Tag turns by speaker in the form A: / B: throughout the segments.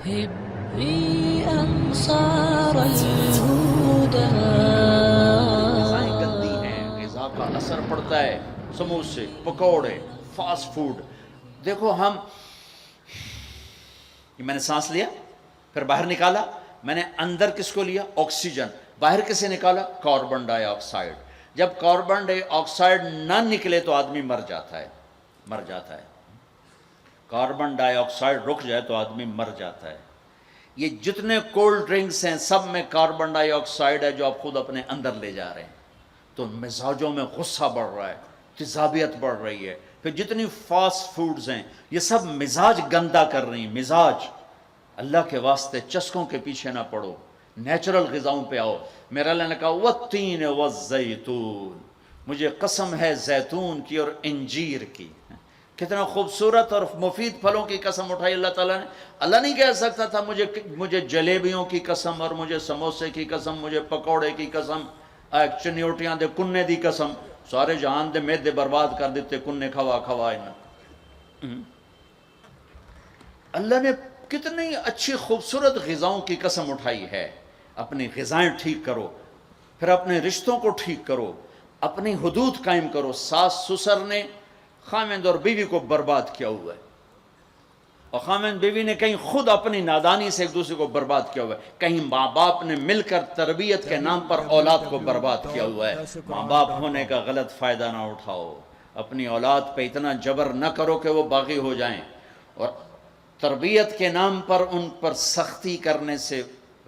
A: هبي أنصار الهدى.
B: غذائیں گندی ہیں، غذا کا اثر پڑتا ہے، سموسے، پکوڑے، فاسٹ فوڈ. دیکھو ہم، یہ میں نے سانس لیا پھر باہر نکالا، میں نے اندر کس کو لیا؟ آکسیجن. باہر کسے نکالا؟ کاربن ڈائی آکسائڈ. جب کاربن ڈائی آکسائڈ نہ نکلے تو آدمی مر جاتا ہے، مر جاتا ہے. کاربن ڈائی آکسائڈ رک جائے تو آدمی مر جاتا ہے. یہ جتنے کولڈ ڈرنکس ہیں سب میں کاربن ڈائی آکسائڈ ہے جو آپ خود اپنے اندر لے جا رہے ہیں. تو مزاجوں میں غصہ بڑھ رہا ہے، تیزابیت بڑھ رہی ہے. پھر جتنی فاسٹ فوڈز ہیں یہ سب مزاج گندا کر رہی ہیں. مزاج، اللہ کے واسطے چسکوں کے پیچھے نہ پڑو، نیچرل غذاؤں پہ آؤ. میرا اللہ نے کہا والتین والزیتون، مجھے قسم ہے زیتون کی اور انجیر کی. کتنا خوبصورت اور مفید پھلوں کی قسم اٹھائی اللہ تعالیٰ نے. اللہ نہیں کہہ سکتا تھا مجھے جلیبیوں کی قسم اور مجھے سموسے کی قسم، مجھے پکوڑے کی قسم، چنیوٹیاں دے کنے دی قسم. سارے جہان دے میدے برباد کر دیتے کنے کھوا کھوا. اللہ نے کتنی اچھی خوبصورت غذاؤں کی قسم اٹھائی ہے. اپنی غذائیں ٹھیک کرو، پھر اپنے رشتوں کو ٹھیک کرو، اپنی حدود قائم کرو. ساس سسر نے خامند اور بیوی کو برباد کیا ہوا ہے، اور خامند بیوی نے کہیں خود اپنی نادانی سے ایک دوسرے کو برباد کیا ہوا ہے. کہیں ماں باپ نے مل کر تربیت کے نام پر اولاد کو برباد کیا ہوا ہے. ماں باپ ہونے کا غلط فائدہ نہ اٹھاؤ، اپنی اولاد پہ اتنا جبر نہ کرو کہ وہ باغی ہو جائیں، اور تربیت کے نام پر ان پر سختی کرنے سے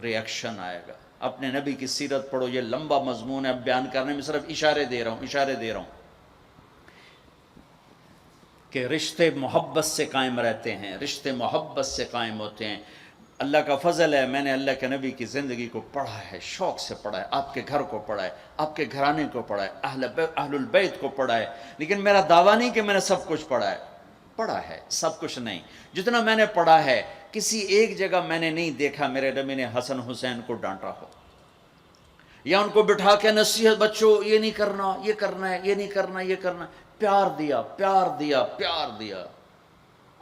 B: ریاکشن آئے گا. اپنے نبی کی سیرت پڑھو. یہ لمبا مضمون ہے، اب بیان کرنے میں صرف اشارے دے رہا ہوں کہ رشتے محبت سے قائم رہتے ہیں، رشتے محبت سے قائم ہوتے ہیں. اللہ کا فضل ہے، میں نے اللہ کے نبی کی زندگی کو پڑھا ہے، شوق سے پڑھا ہے. آپ کے گھر کو پڑھا ہے، آپ کے گھرانے کو پڑھا ہے، اہل البیت کو پڑھا ہے. لیکن میرا دعویٰ نہیں کہ میں نے سب کچھ پڑھا ہے سب کچھ نہیں. جتنا میں نے پڑھا ہے کسی ایک جگہ میں نے نہیں دیکھا میرے نبی نے حسن حسین کو ڈانٹا ہو، یا ان کو بٹھا کے نصیحت، بچوں یہ نہیں کرنا، یہ کرنا ہے، یہ نہیں کرنا، یہ کرنا. پیار دیا، پیار دیا، پیار دیا.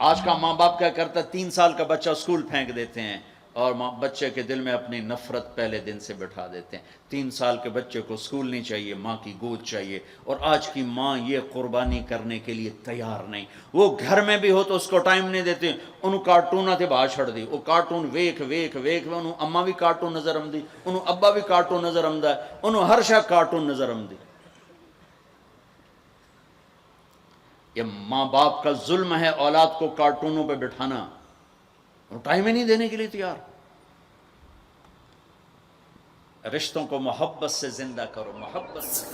B: آج کا ماں باپ کیا کرتا ہے؟ 3 سال کا بچہ اسکول پھینک دیتے ہیں اور بچے کے دل میں اپنی نفرت پہلے دن سے بٹھا دیتے ہیں. 3 سال کے بچے کو اسکول نہیں چاہیے، ماں کی گود چاہیے. اور آج کی ماں یہ قربانی کرنے کے لیے تیار نہیں. وہ گھر میں بھی ہو تو اس کو ٹائم نہیں دیتے. انہوں کارٹوناں تے باہر چھڑ دی، وہ کارٹون ویکھ انہوں اماں بھی کارٹون نظر آمدی، انہوں ابا بھی کارٹون نظر آمدا ہے، انہوں ہر شے کارٹون نظر آمدی. یہ ماں باپ کا ظلم ہے اولاد کو کارٹونوں پہ بٹھانا، وہ ٹائم ہی نہیں دینے کے لیے تیار. رشتوں کو محبت سے زندہ کرو، محبت سے.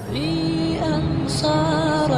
A: هبي أنصار